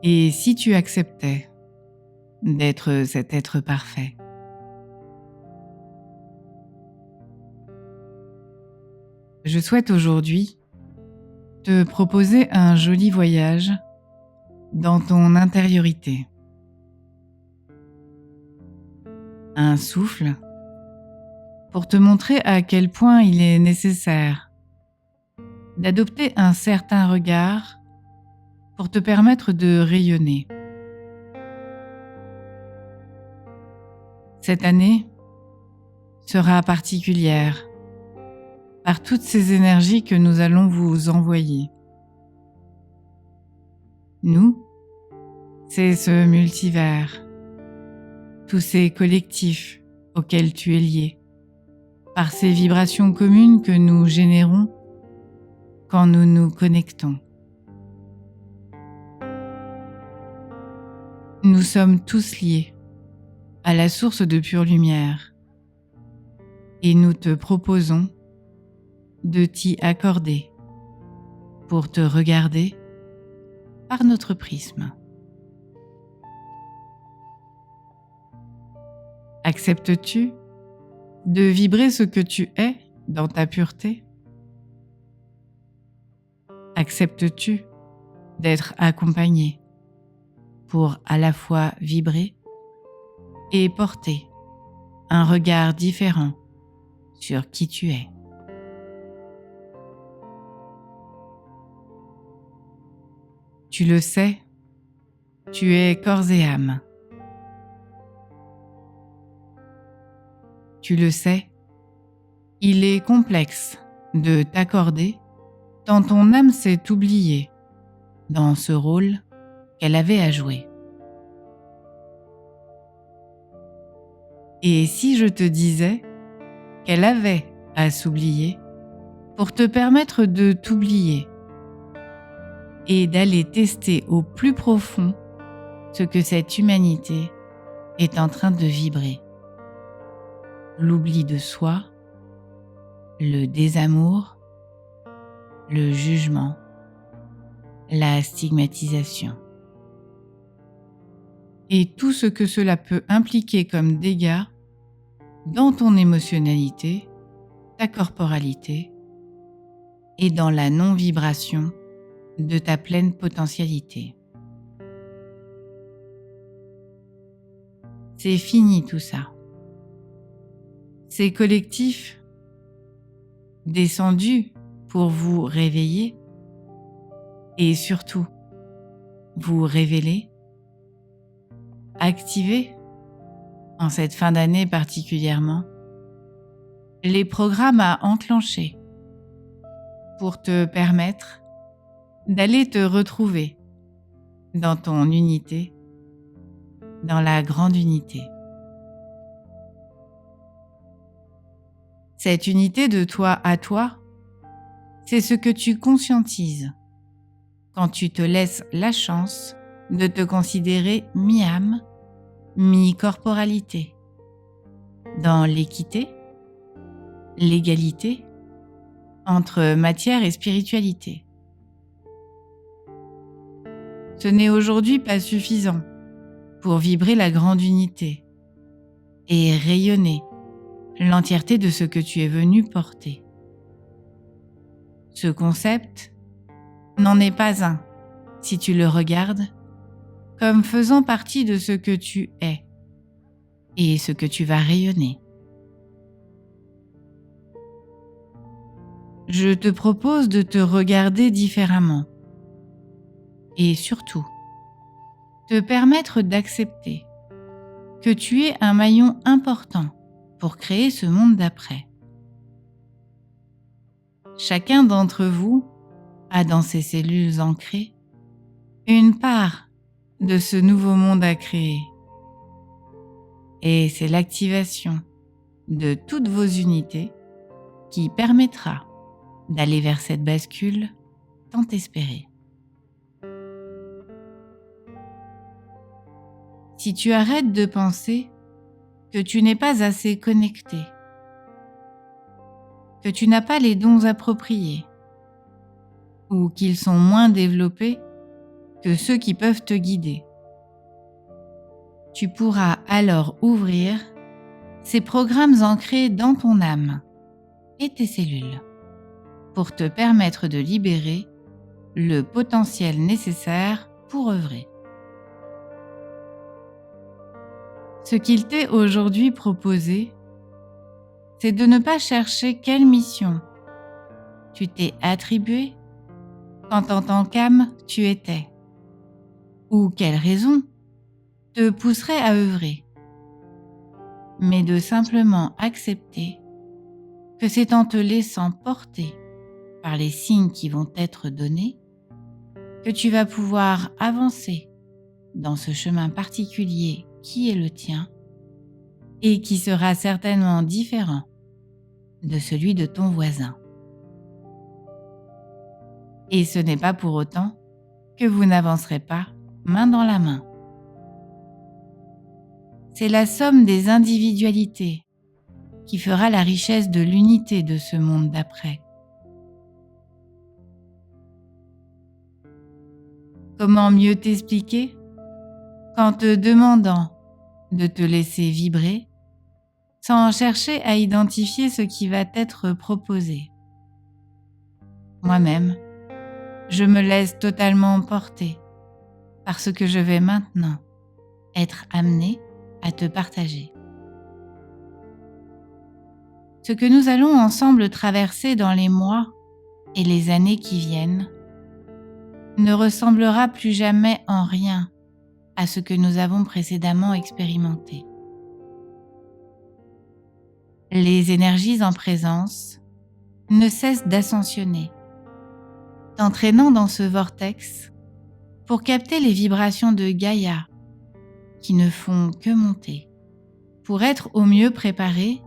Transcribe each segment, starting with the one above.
Et si tu acceptais d'être cet être parfait? Je souhaite aujourd'hui te proposer un joli voyage dans ton intériorité. Un souffle pour te montrer à quel point il est nécessaire d'adopter un certain regard pour te permettre de rayonner. Cette année sera particulière par toutes ces énergies que nous allons vous envoyer. Nous, c'est ce multivers, tous ces collectifs auxquels tu es lié, par ces vibrations communes que nous générons quand nous nous connectons. Nous sommes tous liés à la source de pure lumière et nous te proposons de t'y accorder pour te regarder par notre prisme. Acceptes-tu de vibrer ce que tu es dans ta pureté? Acceptes-tu d'être accompagné pour à la fois vibrer et porter un regard différent sur qui tu es? Tu le sais, tu es corps et âme. Tu le sais, il est complexe de t'accorder tant ton âme s'est oubliée dans ce rôle qu'elle avait à jouer. Et si je te disais qu'elle avait à s'oublier pour te permettre de t'oublier et d'aller tester au plus profond ce que cette humanité est en train de vibrer? L'oubli de soi, le désamour, le jugement, la stigmatisation. Et tout ce que cela peut impliquer comme dégâts dans ton émotionnalité, ta corporalité et dans la non-vibration de ta pleine potentialité. C'est fini tout ça. Ces collectifs descendus pour vous réveiller et surtout vous révéler, activer en cette fin d'année particulièrement les programmes à enclencher pour te permettre d'aller te retrouver dans ton unité, dans la grande unité. Cette unité de toi à toi, c'est ce que tu conscientises quand tu te laisses la chance de te considérer mi-âme, mi-corporalité, dans l'équité, l'égalité entre matière et spiritualité. Ce n'est aujourd'hui pas suffisant pour vibrer la grande unité et rayonner l'entièreté de ce que tu es venu porter. Ce concept n'en est pas un si tu le regardes comme faisant partie de ce que tu es et ce que tu vas rayonner. Je te propose de te regarder différemment et surtout te permettre d'accepter que tu es un maillon important pour créer ce monde d'après. Chacun d'entre vous a dans ses cellules ancrées une part de ce nouveau monde à créer. Et c'est l'activation de toutes vos unités qui permettra d'aller vers cette bascule tant espérée. Si tu arrêtes de penser que tu n'es pas assez connecté, que tu n'as pas les dons appropriés ou qu'ils sont moins développés que ceux qui peuvent te guider. Tu pourras alors ouvrir ces programmes ancrés dans ton âme et tes cellules pour te permettre de libérer le potentiel nécessaire pour œuvrer. Ce qu'il t'est aujourd'hui proposé, c'est de ne pas chercher quelle mission tu t'es attribuée quand en tant qu'âme tu étais, ou quelle raison te pousserait à œuvrer, mais de simplement accepter que c'est en te laissant porter par les signes qui vont t'être donnés que tu vas pouvoir avancer dans ce chemin particulier qui est le tien et qui sera certainement différent de celui de ton voisin. Et ce n'est pas pour autant que vous n'avancerez pas main dans la main. C'est la somme des individualités qui fera la richesse de l'unité de ce monde d'après. Comment mieux t'expliquer qu'en te demandant de te laisser vibrer sans chercher à identifier ce qui va t'être proposé. Moi-même, je me laisse totalement porter par ce que je vais maintenant être amenée à te partager. Ce que nous allons ensemble traverser dans les mois et les années qui viennent ne ressemblera plus jamais en rien à ce que nous avons précédemment expérimenté. Les énergies en présence ne cessent d'ascensionner, t'entraînant dans ce vortex pour capter les vibrations de Gaïa qui ne font que monter, pour être au mieux préparé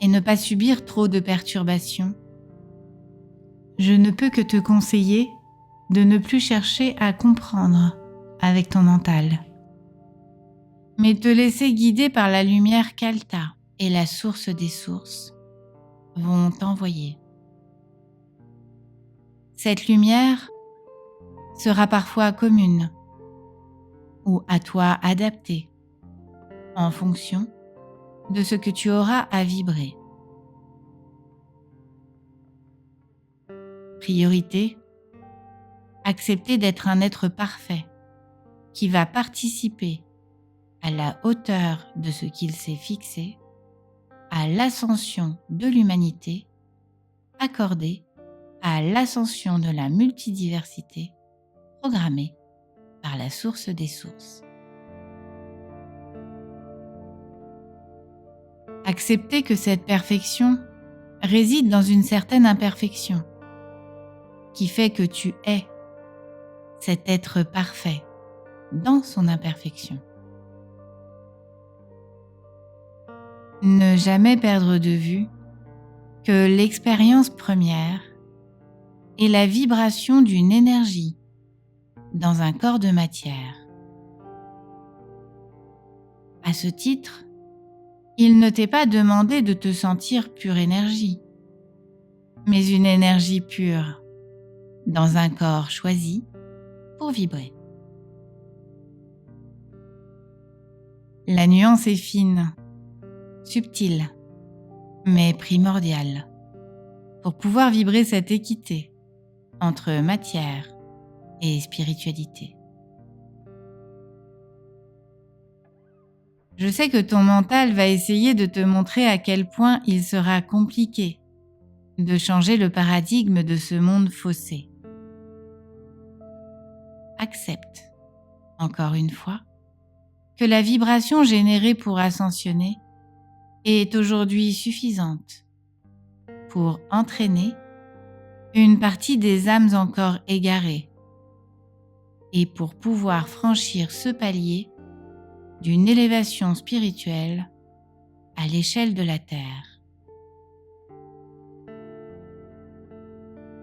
et ne pas subir trop de perturbations. Je ne peux que te conseiller de ne plus chercher à comprendre avec ton mental, mais te laisser guider par la lumière qu'Alta et la source des sources vont t'envoyer. Cette lumière sera parfois commune ou à toi adaptée en fonction de ce que tu auras à vibrer. Priorité, accepter d'être un être parfait qui va participer à la hauteur de ce qu'il s'est fixé, à l'ascension de l'humanité, accordée à l'ascension de la multidiversité programmée par la source des sources. Accepter que cette perfection réside dans une certaine imperfection qui fait que tu es cet être parfait dans son imperfection. Ne jamais perdre de vue que l'expérience première est la vibration d'une énergie dans un corps de matière. À ce titre, il ne t'est pas demandé de te sentir pure énergie, mais une énergie pure dans un corps choisi pour vibrer. La nuance est fine, subtile, mais primordiale pour pouvoir vibrer cette équité entre matière et spiritualité. Je sais que ton mental va essayer de te montrer à quel point il sera compliqué de changer le paradigme de ce monde faussé. Accepte, encore une fois, que la vibration générée pour ascensionner est aujourd'hui suffisante pour entraîner une partie des âmes encore égarées et pour pouvoir franchir ce palier d'une élévation spirituelle à l'échelle de la Terre.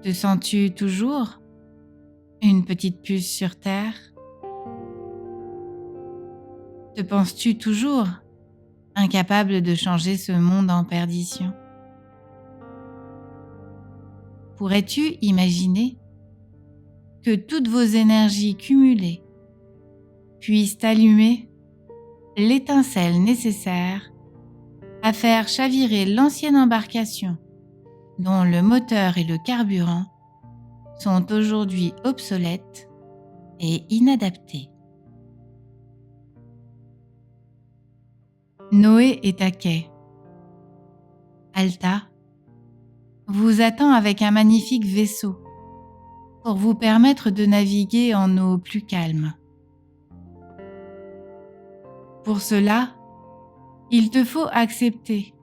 Te sens-tu toujours une petite puce sur Terre? Te penses-tu toujours incapable de changer ce monde en perdition? Pourrais-tu imaginer que toutes vos énergies cumulées puissent allumer l'étincelle nécessaire à faire chavirer l'ancienne embarcation dont le moteur et le carburant sont aujourd'hui obsolètes et inadaptés. Noé est à quai. Alta vous attend avec un magnifique vaisseau pour vous permettre de naviguer en eau plus calme. Pour cela, il te faut accepter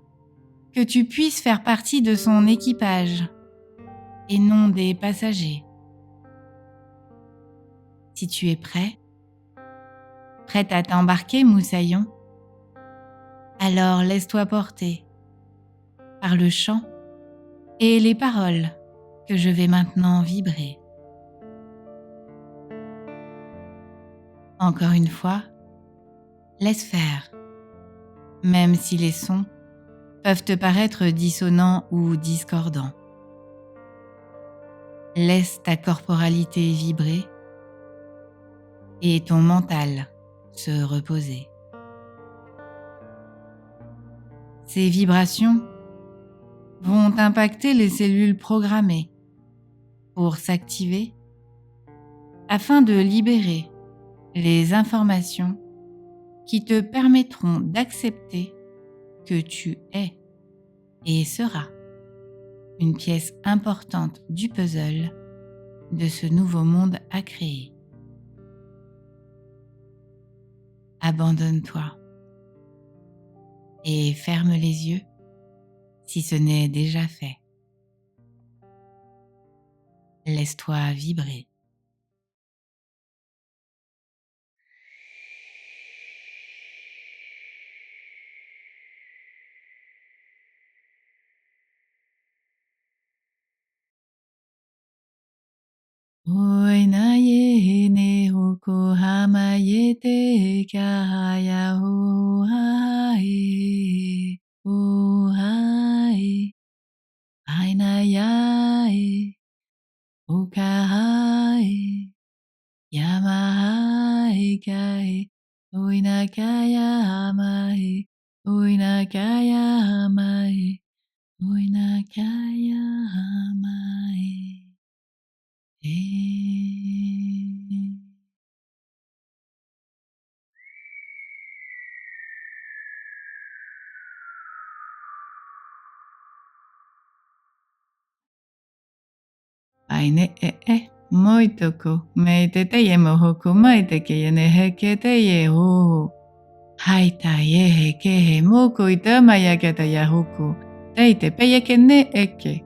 que tu puisses faire partie de son équipage et non des passagers. Si tu es prête à t'embarquer, Moussaillon, alors laisse-toi porter par le chant et les paroles que je vais maintenant vibrer. Encore une fois, laisse faire, même si les sons peuvent te paraître dissonants ou discordants. Laisse ta corporalité vibrer et ton mental se reposer. Ces vibrations vont impacter les cellules programmées pour s'activer afin de libérer les informations qui te permettront d'accepter que tu es et seras une pièce importante du puzzle de ce nouveau monde à créer. Abandonne-toi et ferme les yeux si ce n'est déjà fait. Laisse-toi vibrer. Oinaye ne hoko hamaye te kahaya ho hae o hae ainayae o kahae yamahae kae oinakaya hamae oinakaya hamae oinakaya hamae. Aine moitoko me te teie mohoku mai te ke ne heke teie ho. Haita ye heke he moko I tamaya kata yahoku. Tei te peie ke ne eke.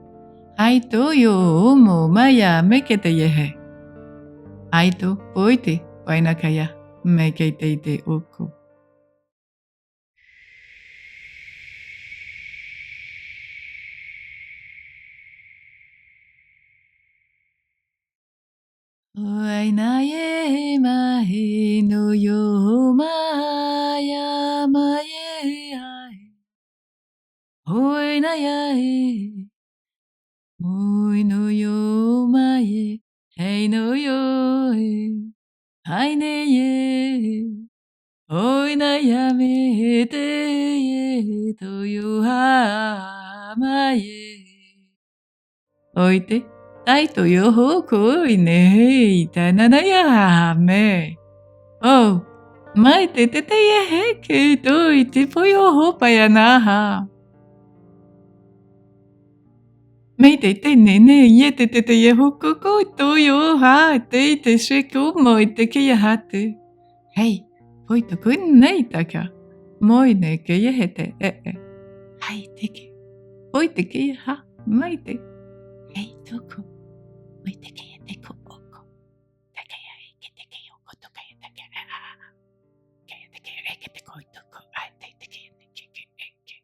Haito yo omo maya meke te yehe. Haito poite painakaya meke te te oko. Oinaye mahe no yo maya maye ai. Oinaye oi no yo maye hei no yo e aine ye oinayame te ye to yo ha maye. Oite taito yo hoku ne ita nanaya me. Oh, mai te ye heke to ite po yo hopa ya naha. Mei te nene ye te ye hoku ko to yo ha te sheko mo te ke ya hate. Hei, poito kun nei taka. Moi ne ke ye hete Hai te ke. Poite ke ya ha mai te. Hei toku. Poite ke ya te ko oko. Taka ya eke te ke oko to ka ya taka a. Ka ya te ke eke te ko itoko. Ai te ke ya te ke eke.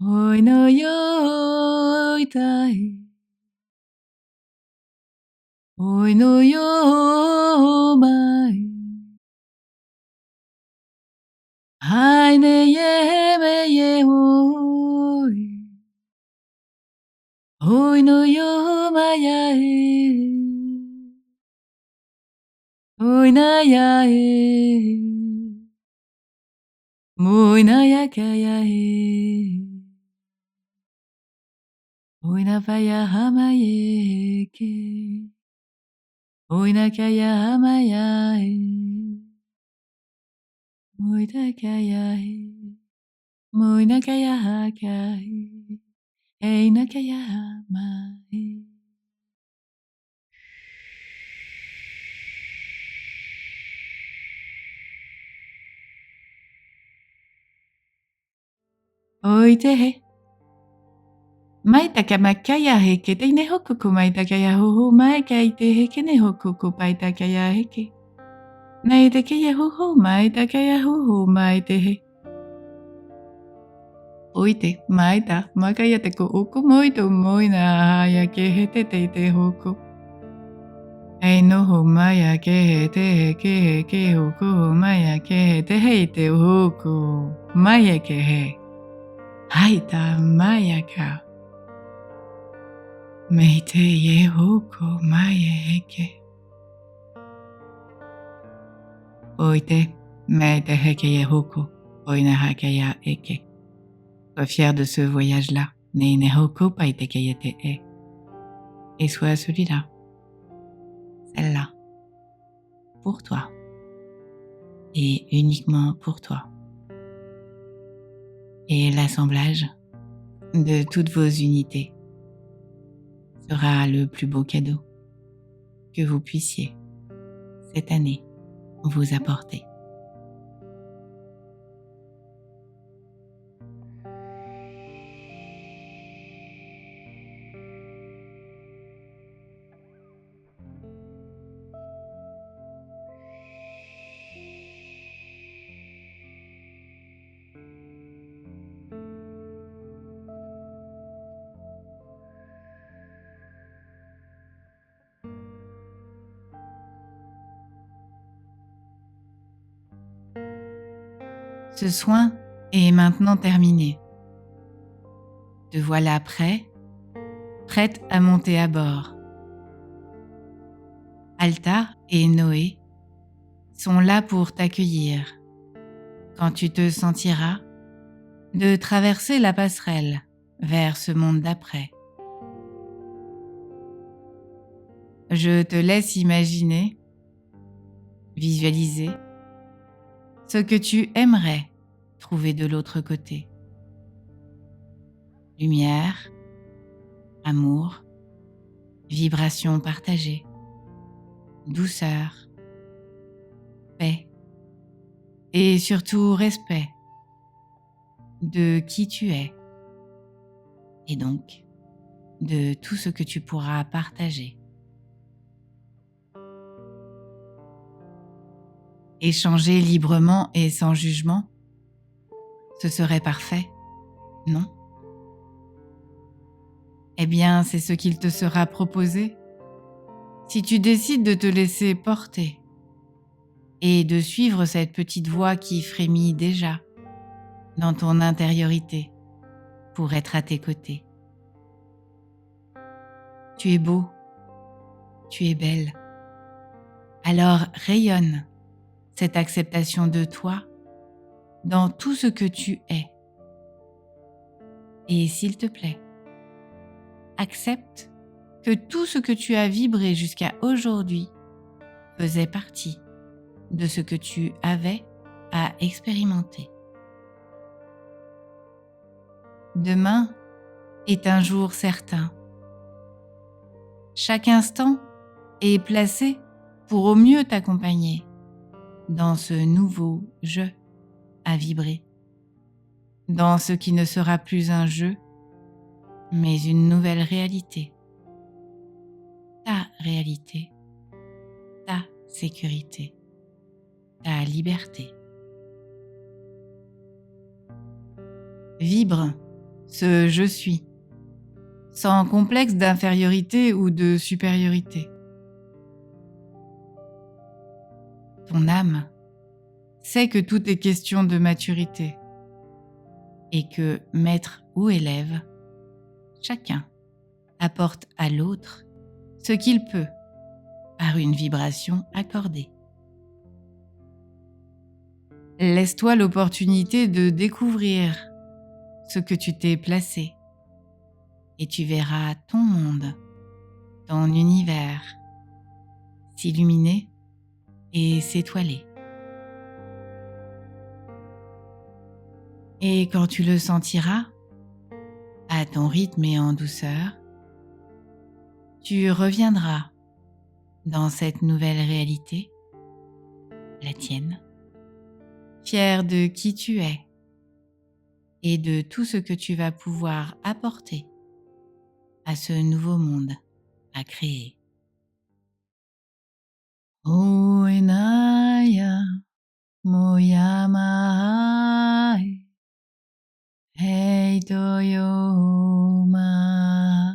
Oi no yo itai. Oi no yo mai. Hai ne ye me ye oi. Hoi no yo maya e. Hoi na ya e. Moi na ya kaya e. Hoi na paya hamaye ke. Hoi na kaya hamaya e. Moi na kaya e. Moi na kaya haka e. Hei na kaya hama e. Oi te he. Mai takama kaya he ke te ne hoku ko mai takaya hoho mai kai te he ke ne hoku ko pai takaya he ke. Nei te kaya hoho mai takaya hoho mai te he. Oi te mai ta makaya te ko oko moi to moi na haya ke he te hoko. Hei noho maya ke he ke hoko maya ke he te hoko maya ke he. Hai ta maya ka. Mei te ye hoko maya heke. Oi te, mei te heke ye hoko, oi na hake ya eke. Sois fier de ce voyage-là, ne ne hoko pai te ke ye te e. Et sois celui-là, celle-là, pour toi. Et uniquement pour toi. Et l'assemblage de toutes vos unités sera le plus beau cadeau que vous puissiez, cette année, vous apporter. Ce soin est maintenant terminé. Te voilà prêt, prête à monter à bord. Alta et Noé sont là pour t'accueillir quand tu te sentiras de traverser la passerelle vers ce monde d'après. Je te laisse imaginer, visualiser ce que tu aimerais trouver de l'autre côté. Lumière, amour, vibrations partagées, douceur, paix et surtout respect de qui tu es et donc de tout ce que tu pourras partager. Échanger librement et sans jugement, ce serait parfait, non? Eh bien, c'est ce qu'il te sera proposé si tu décides de te laisser porter et de suivre cette petite voix qui frémit déjà dans ton intériorité pour être à tes côtés. Tu es beau, tu es belle. Alors rayonne cette acceptation de toi dans tout ce que tu es. Et s'il te plaît, accepte que tout ce que tu as vibré jusqu'à aujourd'hui faisait partie de ce que tu avais à expérimenter. Demain est un jour certain. Chaque instant est placé pour au mieux t'accompagner dans ce nouveau jeu à vibrer, dans ce qui ne sera plus un jeu, mais une nouvelle réalité. Ta réalité, ta sécurité, ta liberté. Vibre ce je suis, sans complexe d'infériorité ou de supériorité. Ton âme sait que tout est question de maturité et que maître ou élève, chacun apporte à l'autre ce qu'il peut par une vibration accordée. Laisse-toi l'opportunité de découvrir ce que tu t'es placé et tu verras ton monde, ton univers s'illuminer et s'étoiler. Et quand tu le sentiras, à ton rythme et en douceur, tu reviendras dans cette nouvelle réalité, la tienne, fier de qui tu es et de tout ce que tu vas pouvoir apporter à ce nouveau monde à créer. Oenaya moyamae heitoyo mamae.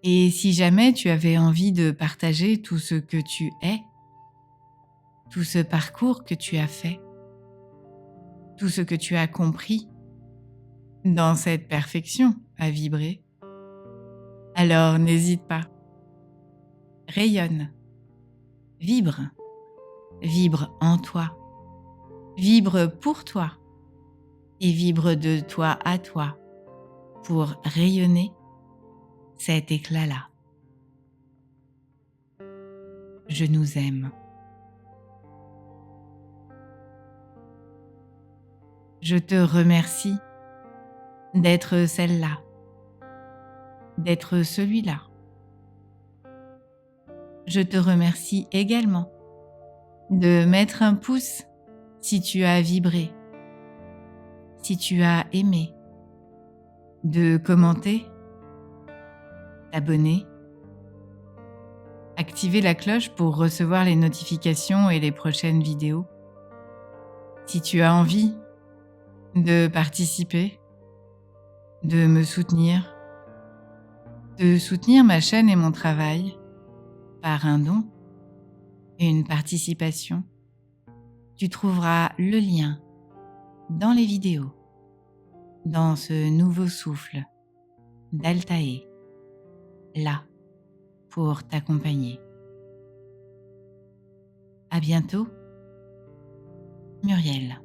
Et si jamais tu avais envie de partager tout ce que tu es, tout ce parcours que tu as fait, tout ce que tu as compris dans cette perfection à vibrer, alors n'hésite pas. Rayonne, vibre, vibre en toi, vibre pour toi et vibre de toi à toi pour rayonner cet éclat-là. Je nous aime. Je te remercie d'être celle-là, d'être celui-là. Je te remercie également de mettre un pouce si tu as vibré, si tu as aimé, de commenter, t'abonner, activer la cloche pour recevoir les notifications et les prochaines vidéos. Si tu as envie de participer, de me soutenir, de soutenir ma chaîne et mon travail par un don, une participation, tu trouveras le lien dans les vidéos, dans ce nouveau souffle d'Altaïr, là pour t'accompagner. À bientôt, Muriel.